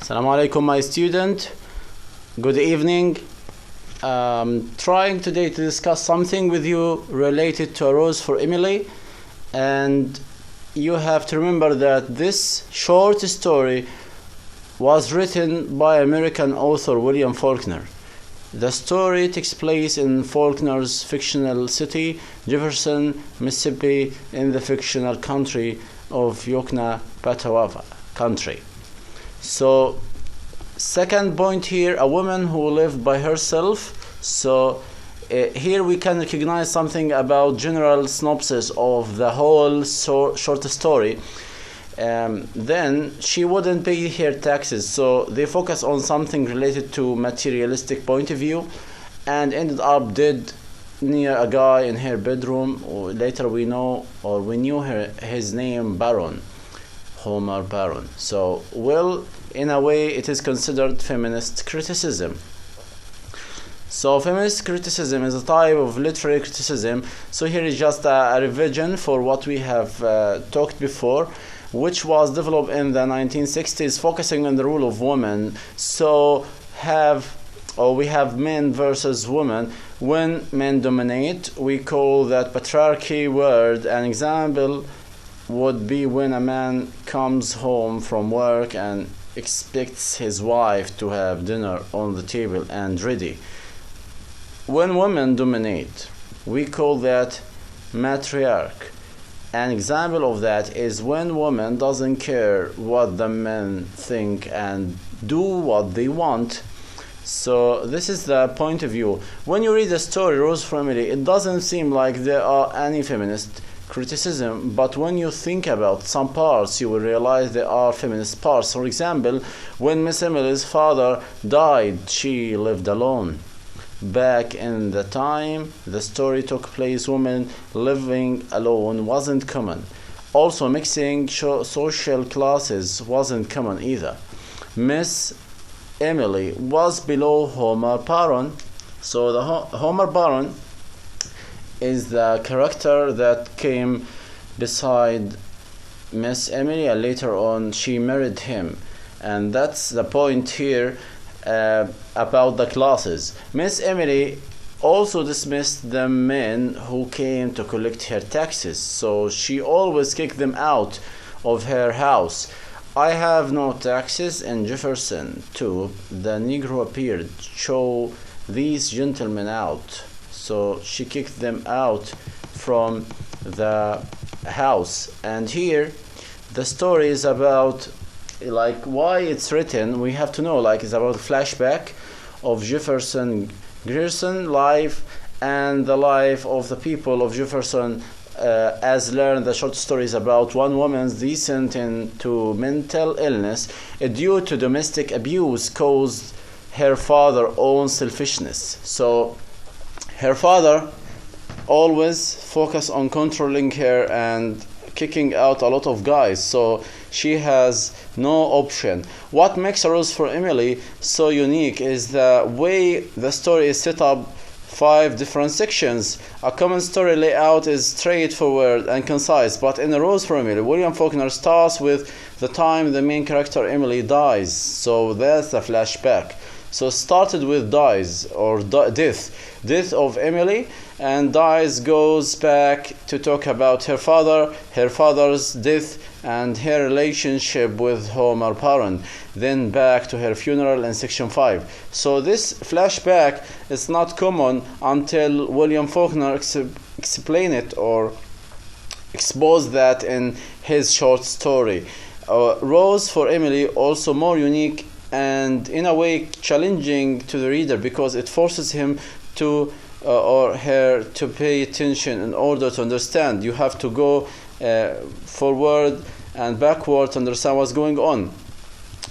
Assalamu alaikum, my student. Good evening. Trying today to discuss something with you related to A Rose for Emily, and you have to remember that this short story was written by American author William Faulkner. The story takes place in Faulkner's fictional city, Jefferson, Mississippi, in the fictional country of Yokna-Patawa country. So, second point here, a woman who lived by herself. So, here we can recognize something about general synopsis of the whole short story. Then she wouldn't pay her taxes, so they focus on something related to materialistic point of view, and ended up dead near a guy in her bedroom. Later we knew his name Baron, Homer Baron. So, well, in a way it is considered feminist criticism. So feminist criticism is a type of literary criticism. So here is just a revision for what we have talked before, which was developed in the 1960s, focusing on the role of women. So we have men versus women. When men dominate, we call that patriarchy word. An example would be when a man comes home from work and expects his wife to have dinner on the table and ready. When women dominate, we call that matriarch. An example of that is when women doesn't care what the men think and do what they want. So this is the point of view. When you read the story Rose for Emily, it doesn't seem like there are any feminist criticism, but when you think about some parts, you will realize there are feminist parts. For example, when Miss Emily's father died, she lived alone. Back in the time the story took place, women living alone wasn't common. Also, mixing social classes wasn't common either. Miss Emily was below Homer Baron. So the Homer Baron is the character that came beside Miss Emily, and later on she married him. And that's the point here about the classes. Miss Emily also dismissed the men who came to collect her taxes, so she always kicked them out of her house. I have no taxes in Jefferson too. The Negro appeared, show these gentlemen out. So she kicked them out from the house. And here the story is about why it's written. We have to know it's about a flashback of Jefferson Grierson life and the life of the people of Jefferson, as learned the short stories about one woman's descent into mental illness due to domestic abuse caused her father's own selfishness. So her father always focused on controlling her and kicking out a lot of guys, so she has no option. What makes A Rose for Emily so unique is the way the story is set up. 5 different sections. A common story layout is straightforward and concise, but in A Rose for Emily, William Faulkner starts with the time the main character Emily dies. So that's a flashback. So started with dies or death of Emily, and dies goes back to talk about her father's death, and her relationship with Homer Baron. Then back to her funeral in section 5. So this flashback is not common until William Faulkner explained it or exposed that in his short story. Rose for Emily also more unique and in a way challenging to the reader, because it forces him to or her to pay attention in order to understand. You have to go forward and backward to understand what's going on.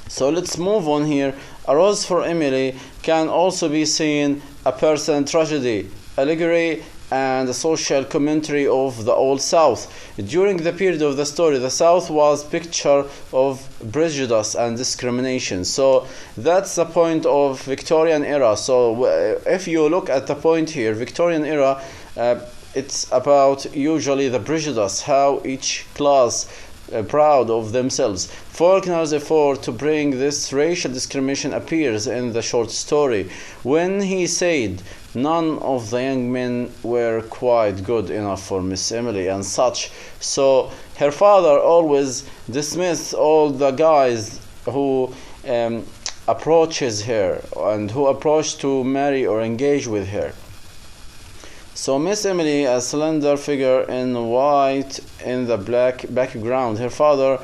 So let's move on here. A Rose for Emily can also be seen a personal tragedy, allegory, and a social commentary of the Old South. During the period of the story, the South was a picture of prejudice and discrimination. So that's the point of Victorian era. So if you look at the point here, Victorian era, it's about usually the prejudice, how each class proud of themselves. Faulkner's effort to bring this racial discrimination appears in the short story when he said none of the young men were quite good enough for Miss Emily and such. So her father always dismissed all the guys who approaches her and who approach to marry or engage with her. So Miss Emily, a slender figure in white in the black background, her father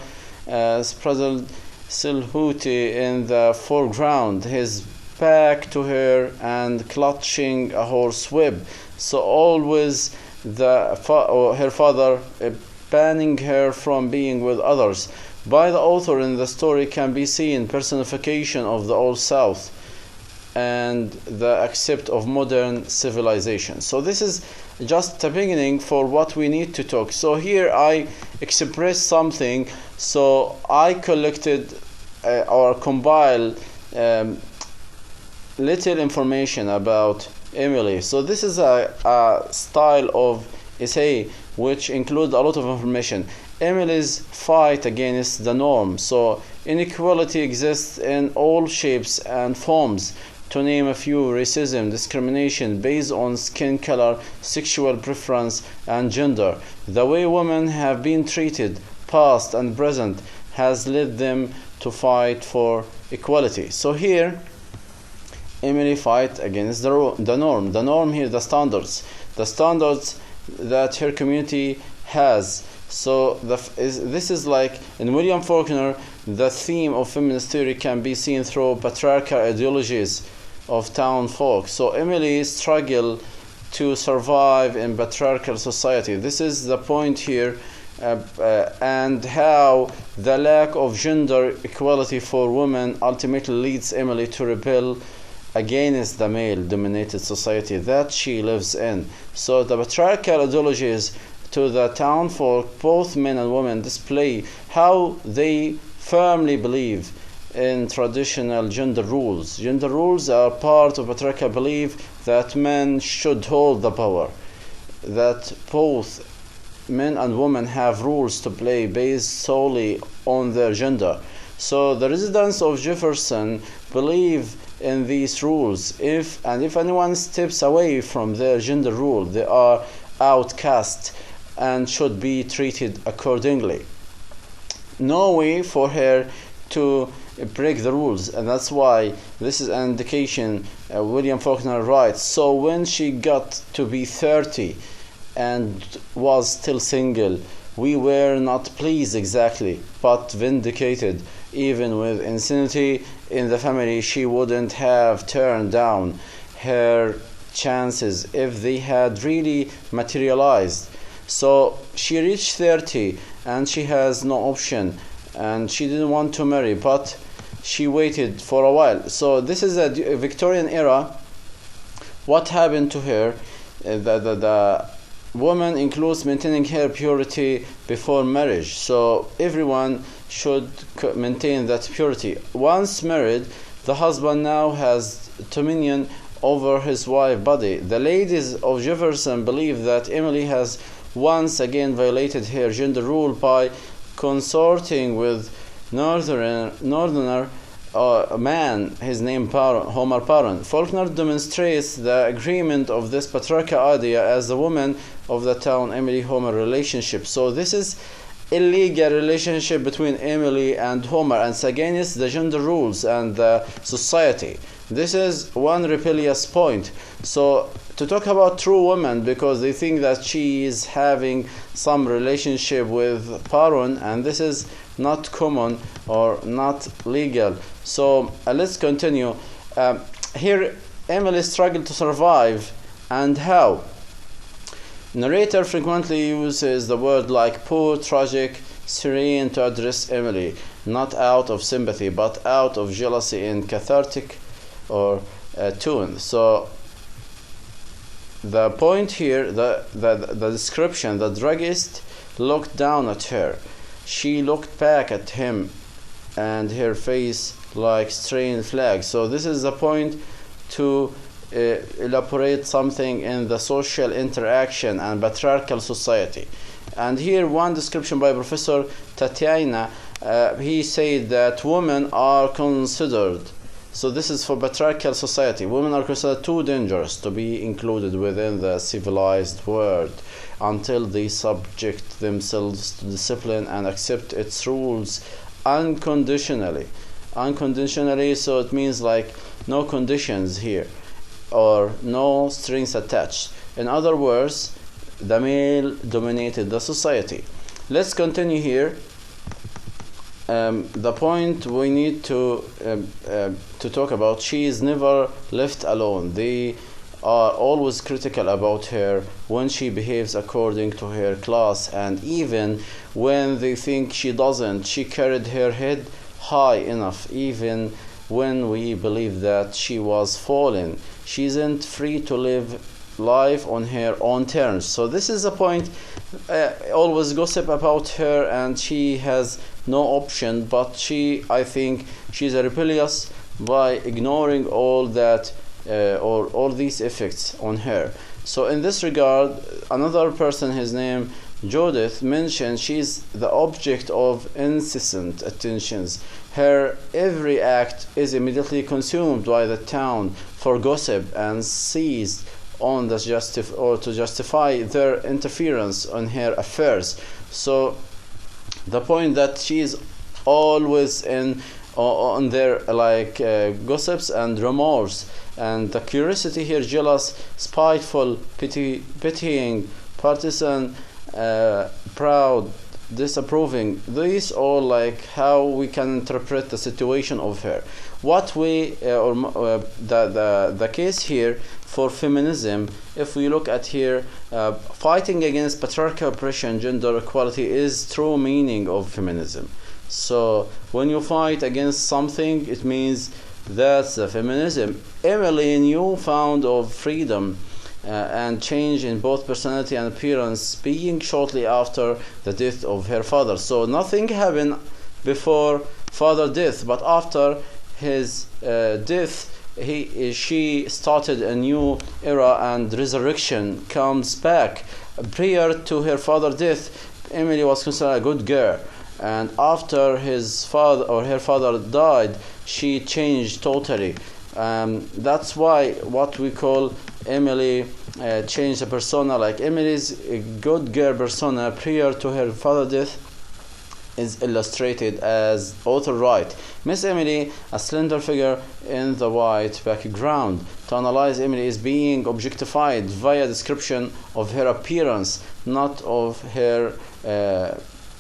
spraddled silhouette in the foreground, his back to her and clutching a horse whip. So always her father banning her from being with others. By the author in the story can be seen personification of the Old South and the accept of modern civilization. So this is just a beginning for what we need to talk. So here I express something. So I collected or compiled little information about Emily. So this is a style of essay which includes a lot of information. Emily's fight against the norm. So inequality exists in all shapes and forms. To name a few: racism, discrimination based on skin color, sexual preference, and gender. The way women have been treated, past and present, has led them to fight for equality. So here, Emily fight against the norm. The norm here, the standards that her community has. So this is like in William Faulkner, the theme of feminist theory can be seen through patriarchal ideologies of town folk. So Emily struggled to survive in patriarchal society. This is the point here, and how the lack of gender equality for women ultimately leads Emily to rebel against the male-dominated society that she lives in. So the patriarchal ideologies to the town folk, both men and women, display how they firmly believe in traditional gender rules. Gender rules are part of patriarchal belief that men should hold the power, that both men and women have rules to play based solely on their gender. So the residents of Jefferson believe in these rules. If anyone steps away from their gender rule, they are outcast and should be treated accordingly. No way for her to break the rules, and that's why this is an indication. William Faulkner writes, so when she got to be 30 and was still single, we were not pleased exactly, but vindicated. Even with insanity in the family, she wouldn't have turned down her chances if they had really materialized. So she reached 30 and she has no option, and she didn't want to marry, but she waited for a while. So this is a Victorian era. What happened to her? The woman includes maintaining her purity before marriage. So everyone should maintain that purity. Once married, the husband now has dominion over his wife's body. The ladies of Jefferson believe that Emily has once again violated her gender rule by consorting with northerner man, his name Homer Parent. Faulkner demonstrates the agreement of this patriarchal idea as the woman of the town Emily Homer relationship. So this is illegal relationship between Emily and Homer, and it's against the gender rules and the society. This is one rebellious point. So to talk about true woman, because they think that she is having some relationship with Paron, and this is not common or not legal. So let's continue. Here Emily struggled to survive, and how? Narrator frequently uses the word like poor, tragic, serene to address Emily, not out of sympathy but out of jealousy in cathartic or tone. So the point here, the description, the druggist looked down at her. She looked back at him, and her face like strained flag. So this is the point to elaborate something in the social interaction and patriarchal society. And here one description by Professor Tatiana, he said that women are considered, so this is for patriarchal society, women are considered too dangerous to be included within the civilized world until they subject themselves to discipline and accept its rules unconditionally. Unconditionally, so it means like no conditions here or no strings attached. In other words, the male dominated the society. Let's continue here. The point we need to talk about, she is never left alone. They are always critical about her when she behaves according to her class, and even when they think she doesn't, she carried her head high enough. Even when we believe that she was fallen, she isn't free to live life on her own terms. So this is a point, always gossip about her, and she has no option, but I think she's a rebellious by ignoring all that or all these effects on her. So in this regard, another person, his name Judith, mentioned she's the object of incessant attentions. Her every act is immediately consumed by the town for gossip and seized on the to justify their interference on her affairs. So the point that she is always on their gossips and remorse, and the curiosity here, jealous, spiteful, pitying, partisan, proud, disapproving. These all like how we can interpret the situation of her. What we the case here for feminism, if we look at here, fighting against patriarchal oppression, gender equality is true meaning of feminism. So when you fight against something, it means that's the feminism. Emily, new found of freedom and change in both personality and appearance, speaking shortly after the death of her father. So nothing happened before father's death, but after his death, she started a new era, and resurrection comes back. Prior to her father's death, Emily was considered a good girl, and after his father or her father died, she changed totally. That's why what we call Emily changed the persona. Like Emily's good girl persona prior to her father's death is illustrated as author write. Miss Emily, a slender figure in the white background. To analyze Emily is being objectified via description of her appearance, not of her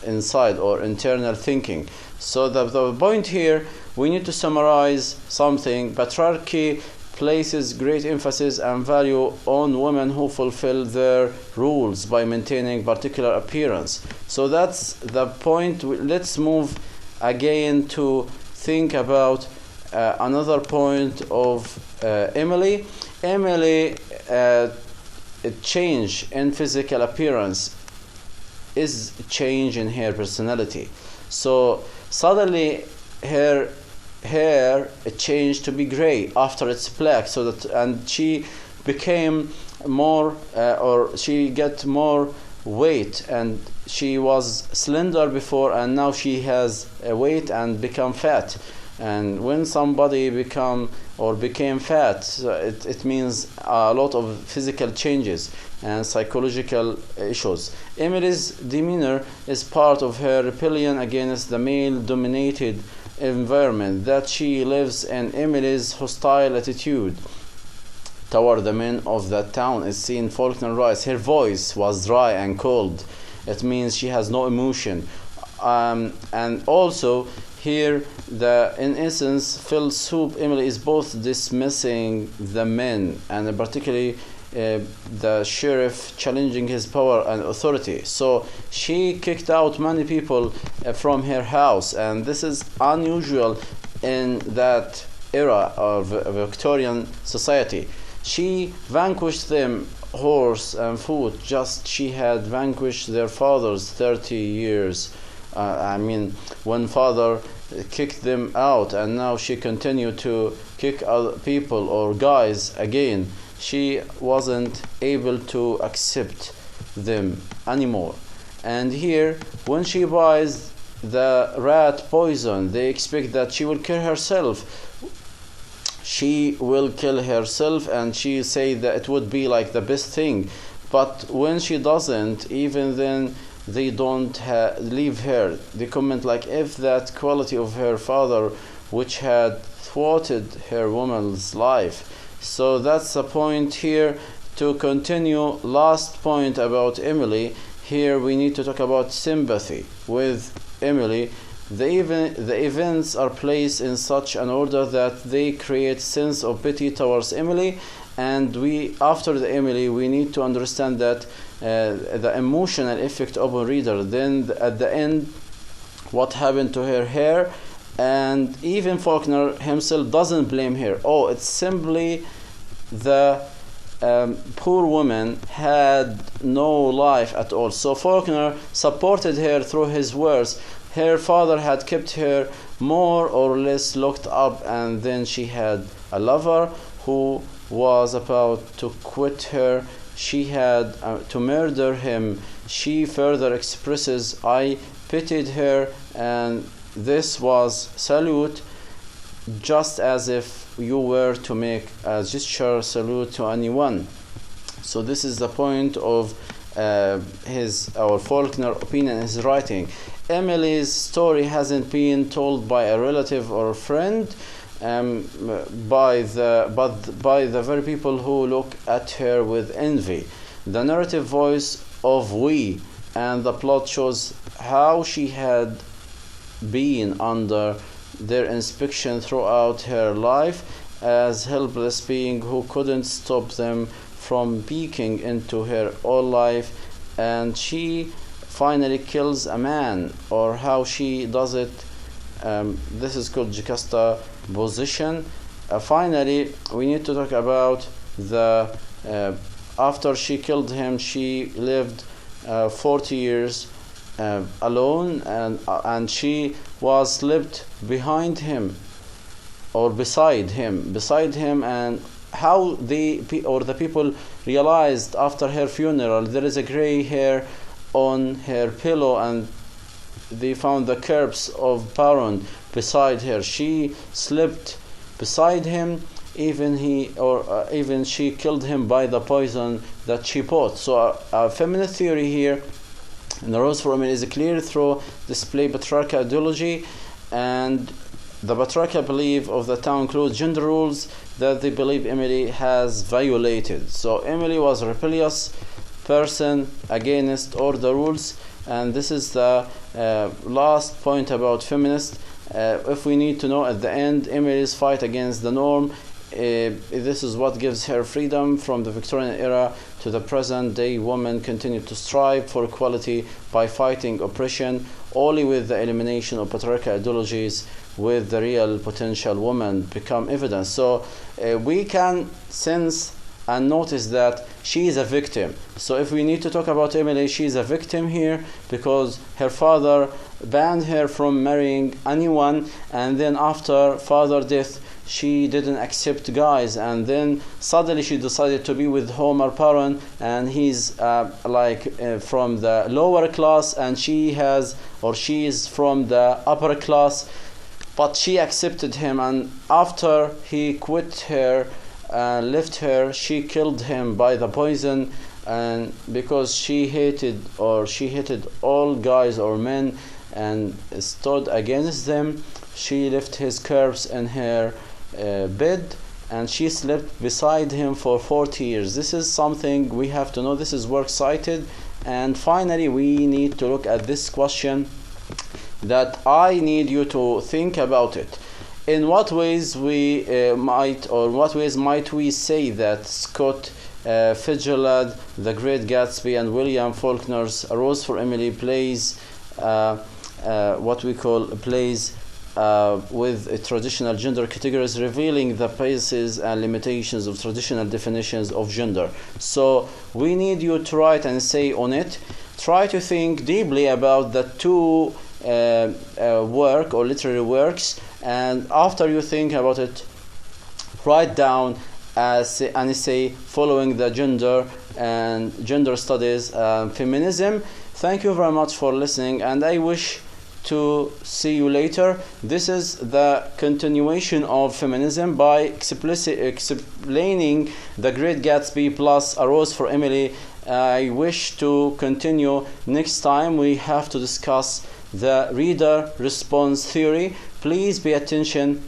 inside or internal thinking. So the point here, we need to summarize something. Patriarchy places great emphasis and value on women who fulfill their rules by maintaining particular appearance. So that's the point. Let's move again to think about another point of Emily. Emily, a change in physical appearance is change in her personality. So suddenly her hair changed to be gray after it's black, so that, and she became more or she get more weight, and she was slender before, and now she has a weight and become fat. And when somebody became fat, it means a lot of physical changes and psychological issues. Emily's demeanor is part of her rebellion against the male-dominated environment that she lives in. Emily's hostile attitude toward the men of that town is seen. Faulkner writes, her voice was dry and cold. It means she has no emotion. And also here, in essence, Phil Soup, Emily is both dismissing the men, and particularly the sheriff challenging his power and authority. So she kicked out many people from her house, and this is unusual in that era of Victorian society. She vanquished them horse and foot, just she had vanquished their fathers 30 years. When father kicked them out, and now she continued to kick other people or guys again. She wasn't able to accept them anymore. And here, when she buys the rat poison, they expect that she will kill herself. She will kill herself, and she say that it would be like the best thing. But when she doesn't, even then they don't leave her. They comment like, if that quality of her father which had thwarted her woman's life. So that's the point here. To continue, last point about Emily, here we need to talk about sympathy with Emily. The events are placed in such an order that they create sense of pity towards Emily, and after the Emily we need to understand that the emotional effect of a reader. Then at the end, what happened to her hair, and even Faulkner himself doesn't blame her. Oh, it's simply the poor woman had no life at all. So Faulkner supported her through his words. Her father had kept her more or less locked up, and then she had a lover who was about to quit her. She had to murder him. She further expresses, I pitied her, and this was salute, just as if you were to make a gesture salute to anyone. So this is the point of Faulkner opinion in his writing. Emily's story hasn't been told by a relative or a friend, by the very people who look at her with envy. The narrative voice of we and the plot shows how she had been under their inspection throughout her life as helpless being who couldn't stop them from peeking into her own life, and she finally kills a man, or how she does it. This is called juxtaposition. Finally, we need to talk about the after she killed him, she lived 40 years alone, and she was slept behind him or beside him, and how the people realized after her funeral there is a gray hair on her pillow, and they found the corpse of Baron beside her. She slept beside him, even she killed him by the poison that she bought. So a feminist theory here in the Rose for Emily is clear through display patriarchal ideology, and the patriarchal belief of the town includes gender rules that they believe Emily has violated. So Emily was a rebellious person against all the rules, and this is the last point about feminists. If we need to know at the end, Emily's fight against the norm, this is what gives her freedom. From the Victorian era to the present day, women continue to strive for equality by fighting oppression, only with the elimination of patriarchal ideologies with the real potential woman become evident. So we can sense and notice that she is a victim. So if we need to talk about Emily, she is a victim here because her father banned her from marrying anyone, and then after father death she didn't accept guys, and then suddenly she decided to be with Homer Paron, and he's from the lower class, and she is from the upper class, but she accepted him, and after he quit her left her, she killed him by the poison, and because she hated all guys or men and stood against them, she left his corpse in her bed, and she slept beside him for 40 years. This is something we have to know. This is works cited. And finally, we need to look at this question that I need you to think about it. In what ways might we say that Scott Fitzgerald, The Great Gatsby, and William Faulkner's A Rose for Emily plays with traditional gender categories, revealing the bases and limitations of traditional definitions of gender. So we need you to write and say on it. Try to think deeply about the two work or literary works, and after you think about it, write down an essay following the gender and gender studies, feminism. Thank you very much for listening, and I wish to see you later. This is the continuation of feminism by explaining The Great Gatsby plus A Rose for Emily. I wish to continue next time. We have to discuss the reader response theory. Please pay attention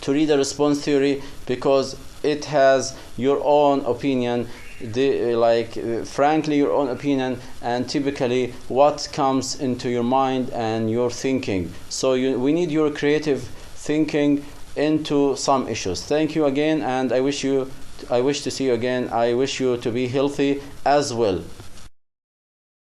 to reader response theory because it has your own opinion, frankly your own opinion, and typically what comes into your mind and your thinking. So we need your creative thinking into some issues. Thank you again, and I wish to see you again. I wish you to be healthy as well.